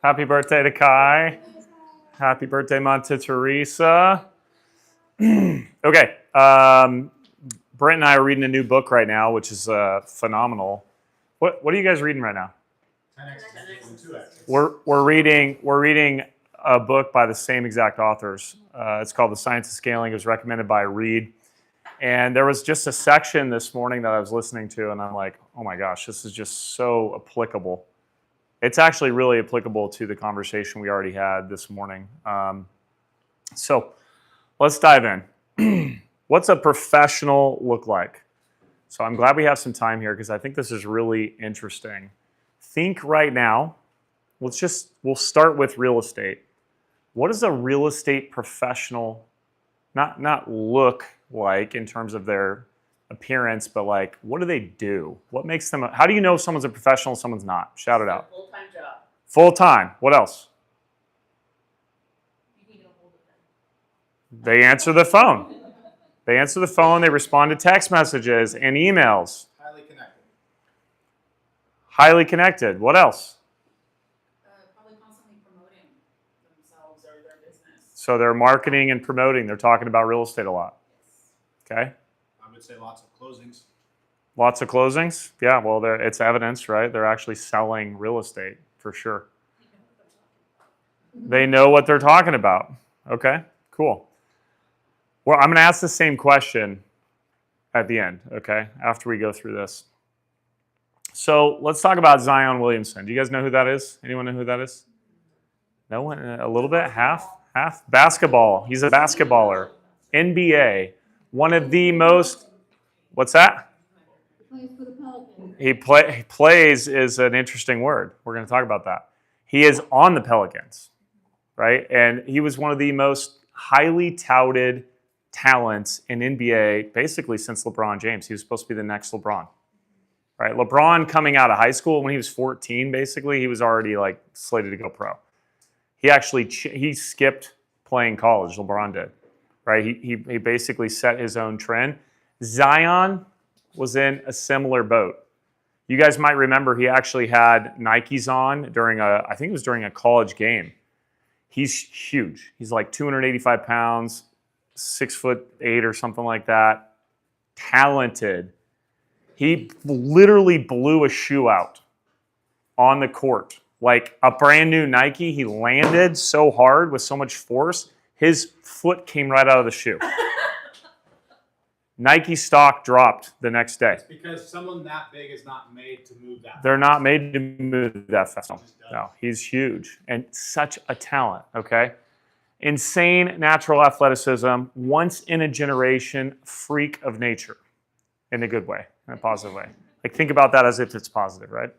Happy birthday to Kai. Happy birthday, Monte Teresa. Okay. Brent and I are reading a new book right now, which is phenomenal. What are you guys reading right now? 10x and 2x. We're reading a book by the same exact authors. It's called The Science of Scaling. It was recommended by Reed. And there was just a section this morning that I was listening to, and I'm like, oh my gosh, this is just so applicable. It's actually really applicable to the conversation we already had this morning. So let's dive in. What's a professional look like? So I'm glad we have some time here because I think this is really interesting. Think right now, we'll start with real estate. What does a real estate professional not look like in terms of their appearance, but like, what do they do? What makes them, how do you know if someone's a professional and someone's not? Shout it out. Full-time job. Full-time. What else? You can get a hold of them. They answer the phone. They answer the phone. They respond to text messages and emails. Highly connected. Highly connected. What else? Probably constantly promoting themselves or their business. So they're marketing and promoting. They're talking about real estate a lot. Okay. I would say lots of closings. Lots of closings. Yeah, well, it's evidence, right? They're actually selling real estate for sure. They know what they're talking about. Okay, cool. Well, I'm going to ask the same question at the end, okay, after we go through this. So let's talk about Zion Williamson. Do you guys know who that is? Anyone know who that is? No one? A little bit? Half? Basketball. He's a basketballer. NBA. One of the most, what's that? Plays for the Pelicans. He plays is an interesting word. We're going to talk about that. He is on the Pelicans, right? And he was one of the most highly touted talents in NBA basically since LeBron James. He was supposed to be the next LeBron, right? LeBron coming out of high school when he was 14, basically, he was already like slated to go pro. He actually he skipped playing college. LeBron did, right? He basically set his own trend. Zion was in a similar boat. You guys might remember he actually had Nikes on during I think it was during a college game. He's huge. He's like 285 pounds, 6'8" or something like that. Talented. He literally blew a shoe out on the court. Like a brand new Nike, he landed so hard with so much force, his foot came right out of the shoe. Nike stock dropped the next day. It's because someone that big is not made to move that fast. They're not made to move that fast. No, he's huge and such a talent, okay? Insane natural athleticism, once in a generation freak of nature in a good way, in a positive way. Like think about that as if it's positive, right?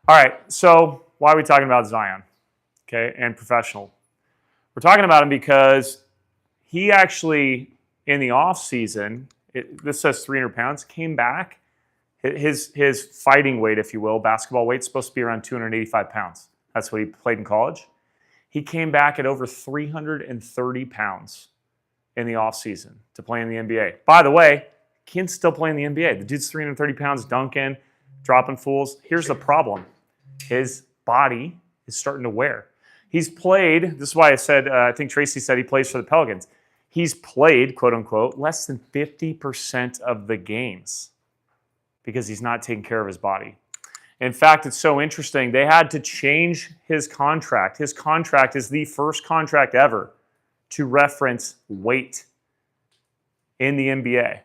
All right, so why are we talking about Zion, okay, and professional? We're talking about him because he actually, in the off season, this says 300 pounds, came back. His fighting weight, if you will, basketball weight, is supposed to be around 285 pounds. That's what he played in college. He came back at over 330 pounds in the off season to play in the NBA. By the way, kid's still playing in the NBA. The dude's 330 pounds, dunking, dropping fools. Here's the problem. His body is starting to wear. He's played, this is why I said, I think Tracy said he plays for the Pelicans. He's played, quote unquote, less than 50% of the games because he's not taking care of his body. In fact, it's so interesting. They had to change his contract. His contract is the first contract ever to reference weight in the NBA.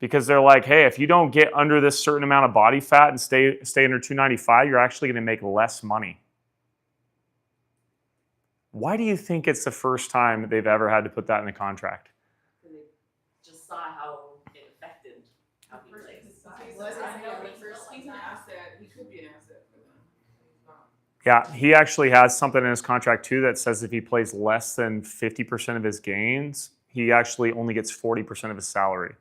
Because they're like, hey, if you don't get under this certain amount of body fat and stay under 295, you're actually going to make less money. Why do you think it's the first time they've ever had to put that in the contract? They just saw how it affected how he plays. He's an asset. He could be an asset for them. He's not. Yeah, he actually has something in his contract too that says if he plays less than 50% of his gains, he actually only gets 40% of his salary.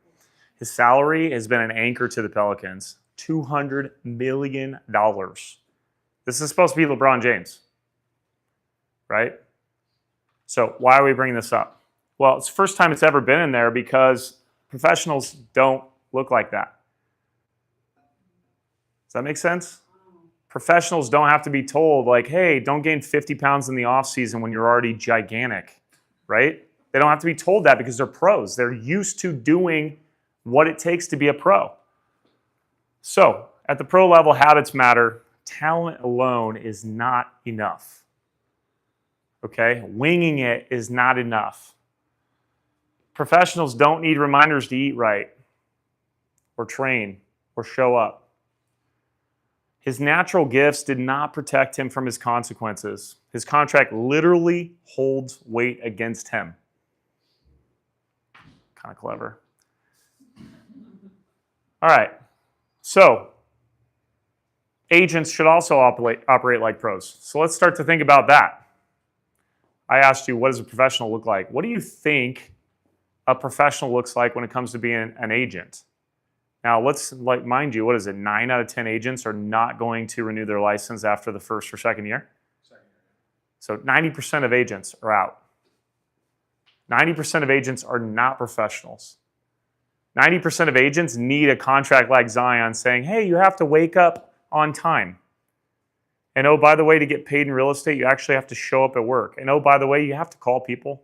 His salary has been an anchor to the Pelicans. $200 million. This is supposed to be LeBron James, right? So why are we bringing this up? Well, it's the first time it's ever been in there because professionals don't look like that. Does that make sense? Professionals don't have to be told, like, hey, don't gain 50 pounds in the off season when you're already gigantic, right? They don't have to be told that because they're pros. They're used to doing what it takes to be a pro. So at the pro level, habits matter. Talent alone is not enough. Okay? Winging it is not enough. Professionals don't need reminders to eat right or train or show up. His natural gifts did not protect him from his consequences. His contract literally holds weight against him. Kind of clever. All right. So, agents should also operate like pros. So let's start to think about that. I asked you, what does a professional look like? What do you think a professional looks like when it comes to being an agent? Now, let's, mind you, what is it? 9 out of 10 agents are not going to renew their license after the first or second year. So 90% of agents are out. 90% of agents are not professionals. 90% of agents need a contract like Zion saying, hey, you have to wake up on time. And oh, by the way, to get paid in real estate, you actually have to show up at work. And oh, by the way, you have to call people.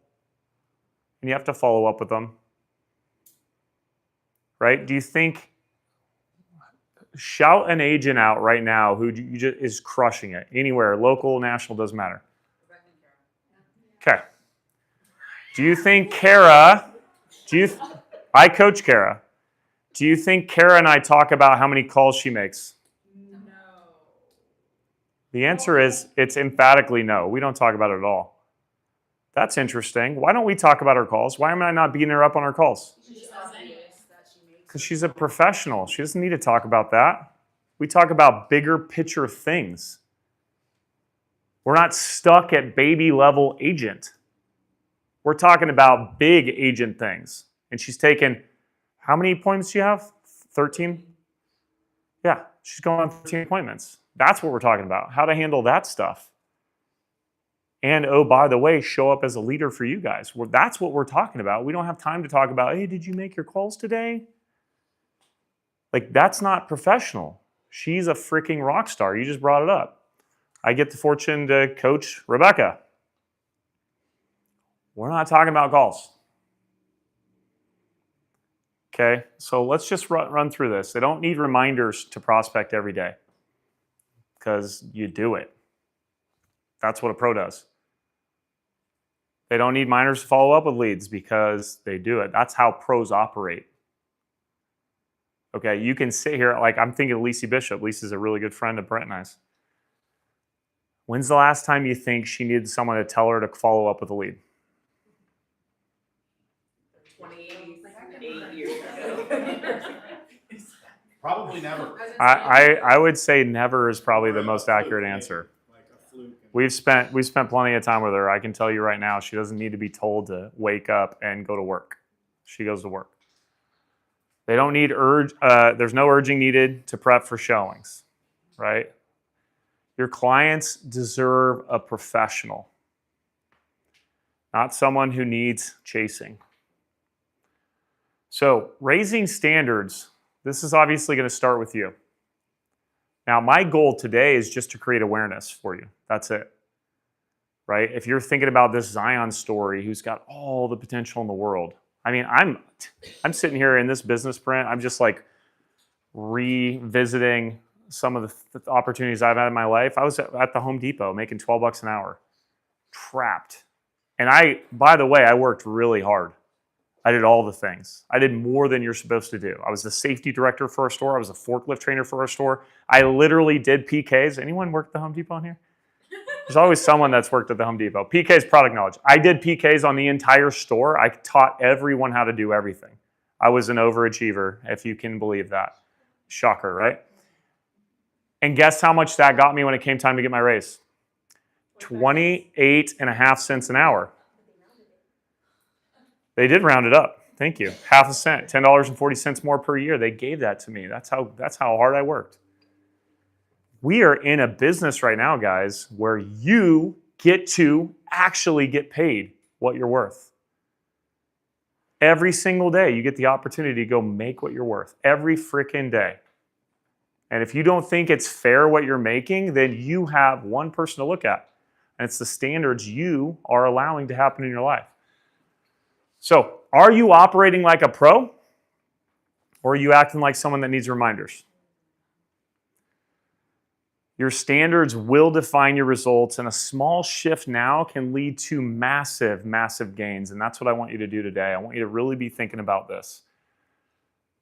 And you have to follow up with them. Right? Do you think, shout an agent out right now who is crushing it, anywhere, local, national, doesn't matter. Okay. Do you think Kara, I coach Kara. Do you think Kara and I talk about how many calls she makes? No. The answer is, it's emphatically no. We don't talk about it at all. That's interesting. Why don't we talk about our calls? Why am I not beating her up on her calls? Because she's a professional. She doesn't need to talk about that. We talk about bigger picture things. We're not stuck at baby level agent. We're talking about big agent things. And she's taken, how many appointments do you have? 13? Yeah, she's going on 13 appointments. That's what we're talking about. How to handle that stuff. And oh, by the way, show up as a leader for you guys. That's what we're talking about. We don't have time to talk about, hey, did you make your calls today? Like, that's not professional. She's a freaking rock star. You just brought it up. I get the fortune to coach Rebecca. We're not talking about calls. Okay, so let's just run through this. They don't need reminders to prospect every day because you do it. That's what a pro does. They don't need reminders to follow up with leads because they do it. That's how pros operate. Okay, you can sit here, like I'm thinking of Lacey Bishop. Lacey's a really good friend of Brent and I's. When's the last time you think she needed someone to tell her to follow up with a lead? 28 years ago. Probably never. I would say never is probably the most accurate answer. Like a fluke. We've spent plenty of time with her. I can tell you right now, she doesn't need to be told to wake up and go to work. She goes to work. They don't need there's no urging needed to prep for showings, right? Your clients deserve a professional, not someone who needs chasing. So raising standards, this is obviously going to start with you. Now, my goal today is just to create awareness for you. That's it, right? If you're thinking about this Zion story, who's got all the potential in the world. I mean, I'm sitting here in this business, Brent. I'm just like revisiting some of the opportunities I've had in my life. I was at the Home Depot making $12 an hour, trapped. And by the way, I worked really hard. I did all the things. I did more than you're supposed to do. I was the safety director for a store. I was a forklift trainer for a store. I literally did PKs. Anyone work at the Home Depot in here? There's always someone that's worked at the Home Depot. PK's product knowledge. I did PKs on the entire store. I taught everyone how to do everything. I was an overachiever, if you can believe that. Shocker, right? And guess how much that got me when it came time to get my raise? 28.5 cents an hour. They did round it up. Thank you. Half a cent, $10.40 more per year. They gave that to me. That's how hard I worked. We are in a business right now, guys, where you get to actually get paid what you're worth. Every single day, you get the opportunity to go make what you're worth. Every freaking day. And if you don't think it's fair what you're making, then you have one person to look at. And it's the standards you are allowing to happen in your life. So, are you operating like a pro? Or are you acting like someone that needs reminders? Your standards will define your results, and a small shift now can lead to massive, massive gains. And that's what I want you to do today. I want you to really be thinking about this.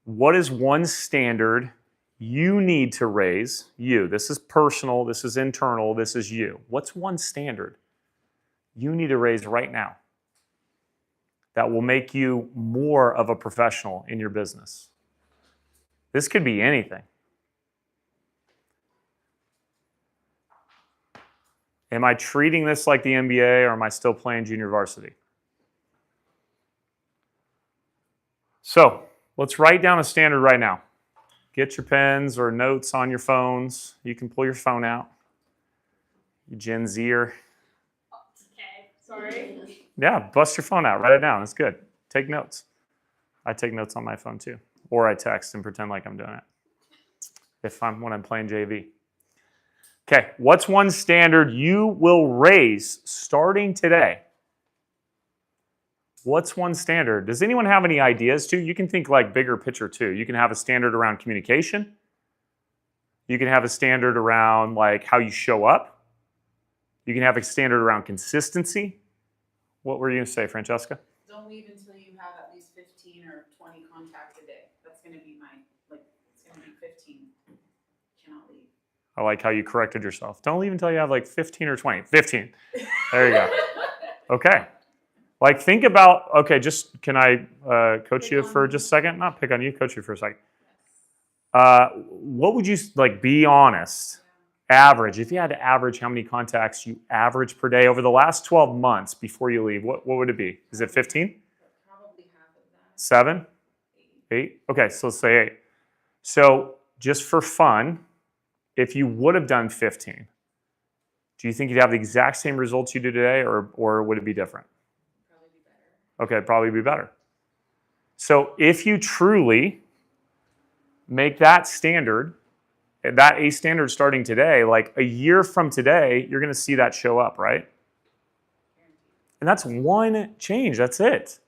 What is one standard you need to raise? You. This is personal, this is internal, this is you. What's one standard you need to raise right now that will make you more of a professional in your business? This could be anything. Am I treating this like the NBA, or am I still playing junior varsity? So let's write down a standard right now. Get your pens or notes on your phones. You can pull your phone out. You Gen Zer. Okay, sorry. Yeah, bust your phone out. Write it down. It's good. Take notes. I take notes on my phone too. Or I text and pretend like I'm doing it when I'm playing JV. Okay, what's one standard you will raise starting today? What's one standard? Does anyone have any ideas too? You can think like bigger picture too. You can have a standard around communication. You can have a standard around like how you show up. You can have a standard around consistency. What were you going to say, Francesca? Don't leave until you have at least 15 or 20 contacts a day. That's going to be it's going to be 15. Cannot leave. I like how you corrected yourself. Don't leave until you have like 15 or 20. 15. There you go. Okay. Like think about, okay, just can I coach you for just a second? Not pick on you, coach you for a second. What would you, like, be honest, average, if you had to average how many contacts you average per day over the last 12 months before you leave, what would it be? Is it 15? Probably half of that. 7? 8? Okay, so let's say 8. So just for fun, if you would have done 15, do you think you'd have the exact same results you do today, or would it be different? Probably be better. Okay, probably be better. So if you truly make that standard, that A standard starting today, like a year from today, you're going to see that show up, right? And that's one change. That's it.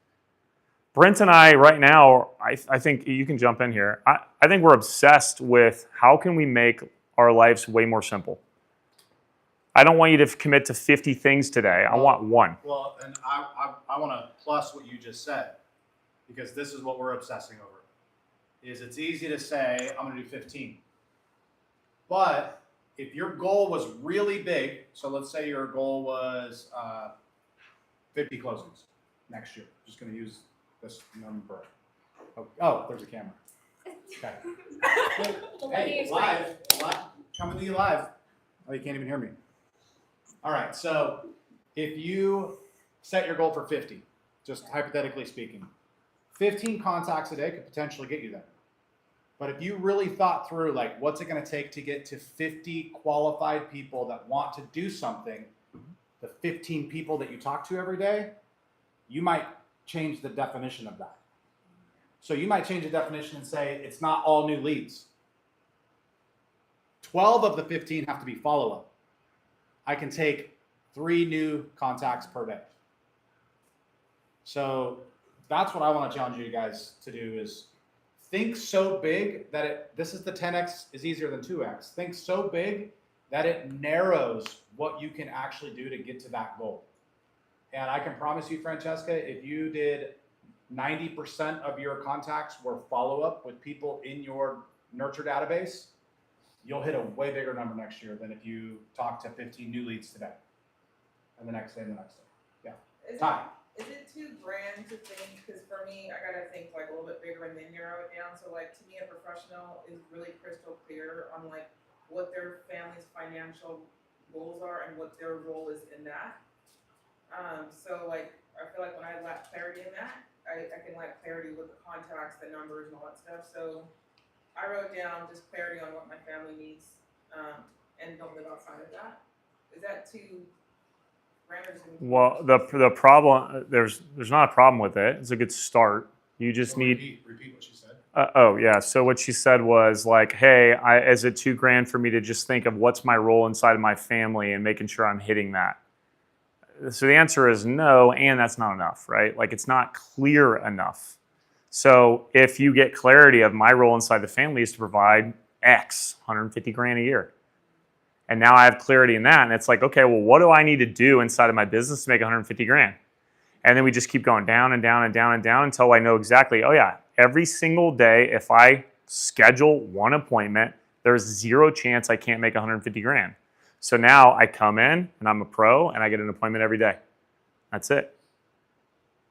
Brent and I right now, I think you can jump in here. I think we're obsessed with how can we make our lives way more simple. I don't want you to commit to 50 things today. I want one. Well, and I want to plus what you just said, because this is what we're obsessing over. Is it's easy to say, I'm going to do 15. But if your goal was really big, so let's say your goal was 50 closings next year. Just going to use this number. Oh, there's a camera. Okay. Hey, live. Coming to you live. Oh, you can't even hear me. All right, so if you set your goal for 50, just hypothetically speaking, 15 contacts a day could potentially get you there. But if you really thought through, like, what's it going to take to get to 50 qualified people that want to do something, the 15 people that you talk to every day, you might change the definition of that. So you might change the definition and say it's not all new leads. 12 of the 15 have to be follow-up. I can take 3 new contacts per day. So that's what I want to challenge you guys to do, is think so big that this is the 10x is easier than 2x. Think so big that it narrows what you can actually do to get to that goal. And I can promise you, Francesca, if you did 90% of your contacts were follow-up with people in your nurture database, you'll hit a way bigger number next year than if you talk to 15 new leads today. And the next day and the next day. Yeah. Hi. Is it too grand to think? Because for me, I gotta think like a little bit bigger and then narrow it down. So like to me, a professional is really crystal clear on like what their family's financial goals are and what their role is in that. So like I feel like when I lack clarity in that, I can lack clarity with the contacts, the numbers, and all that stuff. So I wrote down just clarity on what my family needs, and don't live outside of that. Is that too? Well, the problem, there's not a problem with it. It's a good start. You just need Repeat what she said. Yeah. So what she said was like, hey, is it $2,000 for me to just think of what's my role inside of my family and making sure I'm hitting that? So the answer is no, and that's not enough, right? Like it's not clear enough. So if you get clarity of my role inside the family is to provide X, 150 grand a year. And now I have clarity in that. And it's like, okay, well, what do I need to do inside of my business to make 150 grand? And then we just keep going down and down and down and down until I know exactly, oh yeah, every single day, if I schedule one appointment, there's zero chance I can't make 150 grand. So now I come in and I'm a pro and I get an appointment every day. That's it.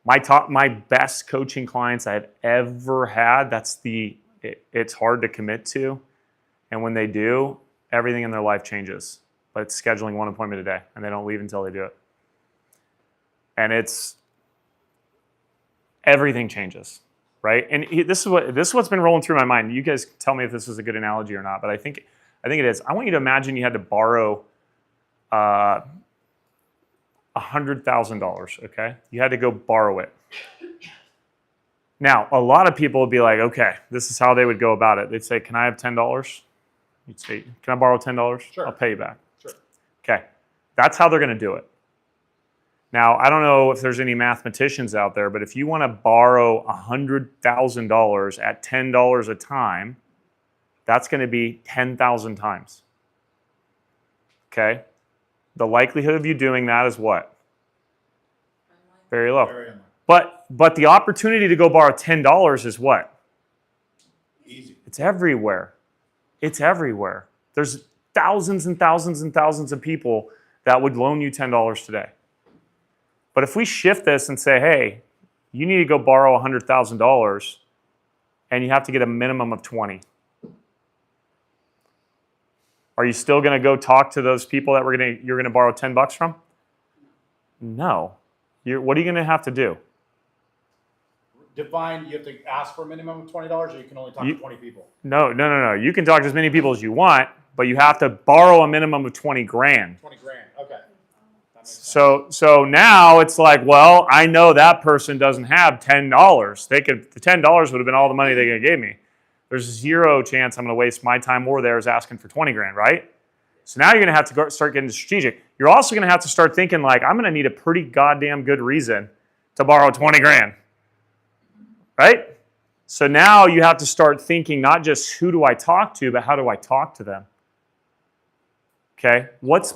My best coaching clients I've ever had, it's hard to commit to. And when they do, everything in their life changes. But it's scheduling one appointment a day and they don't leave until they do it. And everything changes, right? And this is what's been rolling through my mind. You guys tell me if this is a good analogy or not, but I think it is. I want you to imagine you had to borrow $100,000, okay? You had to go borrow it. Now, a lot of people would be like, okay, this is how they would go about it. They'd say, can I have $10? You'd say, can I borrow $10? Sure. I'll pay you back. Sure. Okay, that's how they're going to do it. Now, I don't know if there's any mathematicians out there, but if you want to borrow $100,000 at $10 a time, that's going to be 10,000 times. Okay? The likelihood of you doing that is what? Very low. Very unlikely. But the opportunity to go borrow $10 is what? Easy. It's everywhere. It's everywhere. There's thousands and thousands and thousands of people that would loan you $10 today. But if we shift this and say, hey, you need to go borrow $100,000 and you have to get a minimum of 20. Are you still going to go talk to those people that you're going to borrow $10 from? No. What are you going to have to do? Define, you have to ask for a minimum of $20 or you can only talk to 20 people? No. You can talk to as many people as you want, but you have to borrow a minimum of 20 grand. 20 grand, okay. That makes sense. So now it's like, well, I know that person doesn't have $10. The $10 would have been all the money they gave me. There's zero chance I'm going to waste my time or theirs asking for 20 grand, right? So now you're going to have to start getting strategic. You're also going to have to start thinking like, I'm going to need a pretty goddamn good reason to borrow 20 grand, right? So now you have to start thinking not just who do I talk to, but how do I talk to them? Okay, what's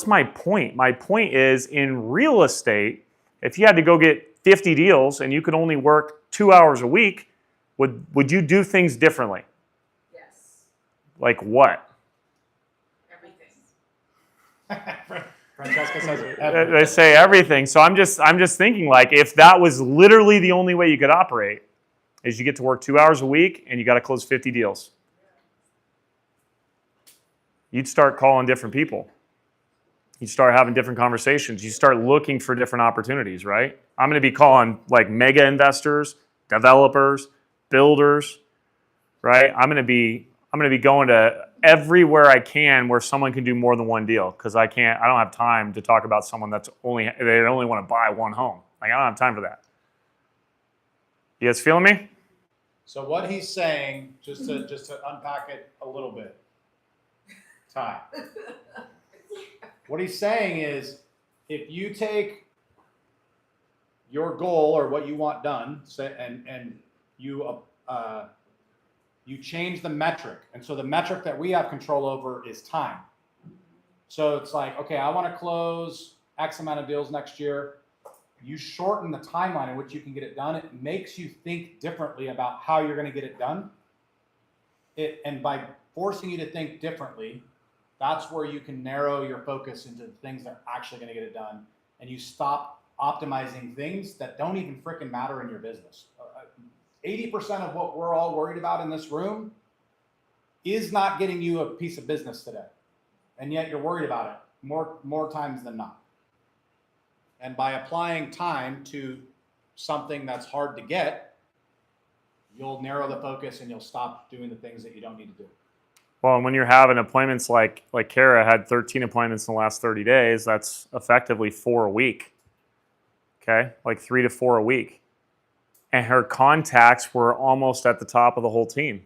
my point? My point is in real estate, if you had to go get 50 deals and you could only work 2 hours a week, would you do things differently? Yes, Like what? everything. Francesca says everything. They say everything. So I'm just thinking like if that was literally the only way you could operate, is you get to work 2 hours a week and you got to close 50 deals. You'd start calling different people. You start having different conversations. You start looking for different opportunities, right? I'm going to be calling like mega investors, developers, builders, right? I'm going to be going to everywhere I can where someone can do more than one deal because I don't have time to talk about someone they only want to buy one home. Like I don't have time for that. You guys feeling me? So what he's saying, just to unpack it a little bit, Ty. What he's saying is, if you take your goal or what you want done, and you change the metric, and so the metric that we have control over is time. So it's like, okay, I want to close X amount of deals next year. You shorten the timeline in which you can get it done. It makes you think differently about how you're going to get it done. And by forcing you to think differently, that's where you can narrow your focus into the things that are actually going to get it done. And you stop optimizing things that don't even freaking matter in your business. 80% of what we're all worried about in this room is not getting you a piece of business today. And yet you're worried about it more times than not. And by applying time to something that's hard to get, you'll narrow the focus and you'll stop doing the things that you don't need to do. Well, and when you're having appointments like Kara had 13 appointments in the last 30 days, that's effectively 4 a week. Okay? Like 3 to 4 a week. and her contacts were almost at the top of the whole team.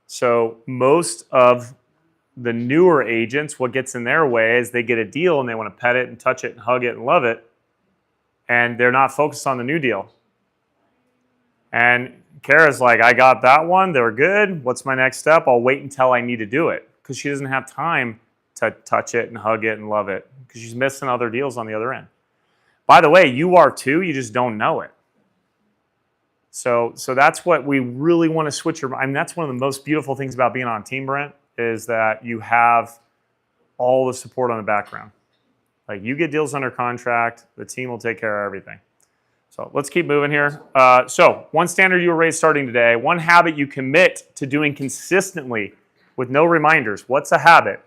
So most of the newer agents, what gets in their way is they get a deal and they want to pet it and touch it and hug it and love it, and they're not focused on the new deal. And Kara's like, I got that one, they're good, what's my next step? I'll wait until I need to do it, because she doesn't have time to touch it and hug it and love it, because she's missing other deals on the other end. By the way, you are too, you just don't know it. So that's what we really want to switch your, I mean, that's one of the most beautiful things about being on team, Brent, is that you have all the support on the background. Like, you get deals under contract, the team will take care of everything. So let's keep moving here. So one standard you will raise starting today, one habit you commit to doing consistently with no reminders. What's a habit?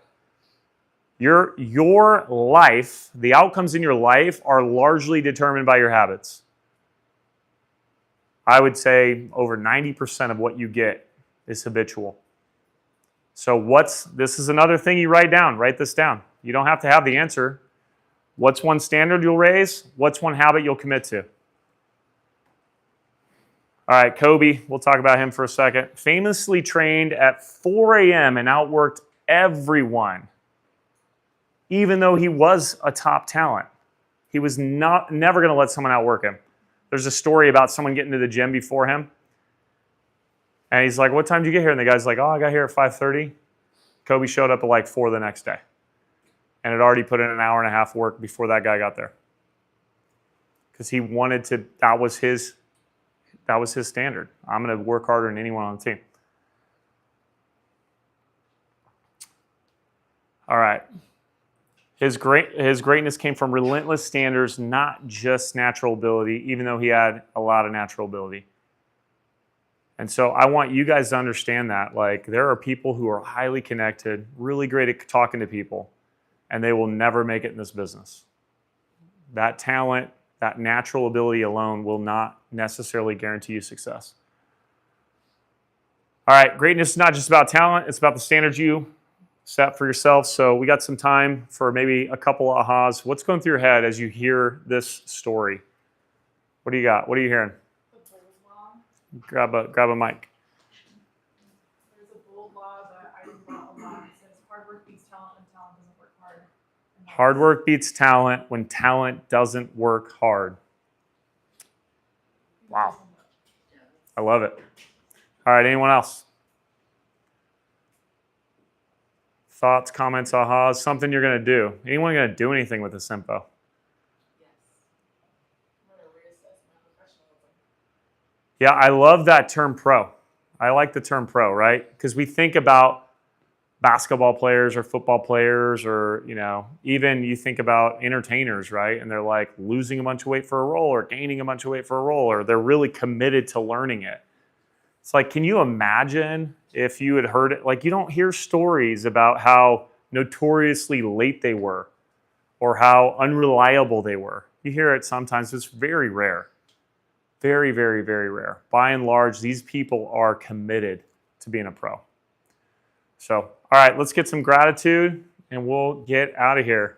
Your life, the outcomes in your life are largely determined by your habits. I would say over 90% of what you get is habitual. So this is another thing you write down. Write this down. You don't have to have the answer. What's one standard you'll raise? What's one habit you'll commit to? All right, Kobe, we'll talk about him for a second. Famously trained at 4 a.m. and outworked everyone, even though he was a top talent. He was never going to let someone outwork him. There's a story about someone getting to the gym before him. And he's like, what time did you get here? And the guy's like, oh, I got here at 5:30. Kobe showed up at like 4 the next day. And had already put in an hour and a half work before that guy got there. Because he wanted to, that was his standard. I'm going to work harder than anyone on the team. All right. His greatness came from relentless standards, not just natural ability, even though he had a lot of natural ability. And so I want you guys to understand that. Like, there are people who are highly connected, really great at talking to people, and they will never make it in this business. That talent, that natural ability alone will not necessarily guarantee you success. All right, greatness is not just about talent, it's about the standards you set for yourself. So we got some time for maybe a couple of ahas. What's going through your head as you hear this story? What do you got? What are you hearing? The bold law. Grab a mic. There's a bold law that I use a lot. It says hard work beats talent when talent doesn't work hard. Hard work beats talent when talent doesn't work hard. Wow. I love it. All right, anyone else? Thoughts, comments, ahas, something you're going to do. Anyone going to do anything with this info? Yes. I'm going to reassess my professionalism. Yeah, I love that term pro. I like the term pro, right? Because we think about basketball players or football players, or, even you think about entertainers, right? And they're like losing a bunch of weight for a role or gaining a bunch of weight for a role, or they're really committed to learning it. It's like, can you imagine if you had heard it? Like, you don't hear stories about how notoriously late they were or how unreliable they were. You hear it sometimes. It's very rare. Very, very, very rare. By and large, these people are committed to being a pro. So, all right, let's get some gratitude and we'll get out of here.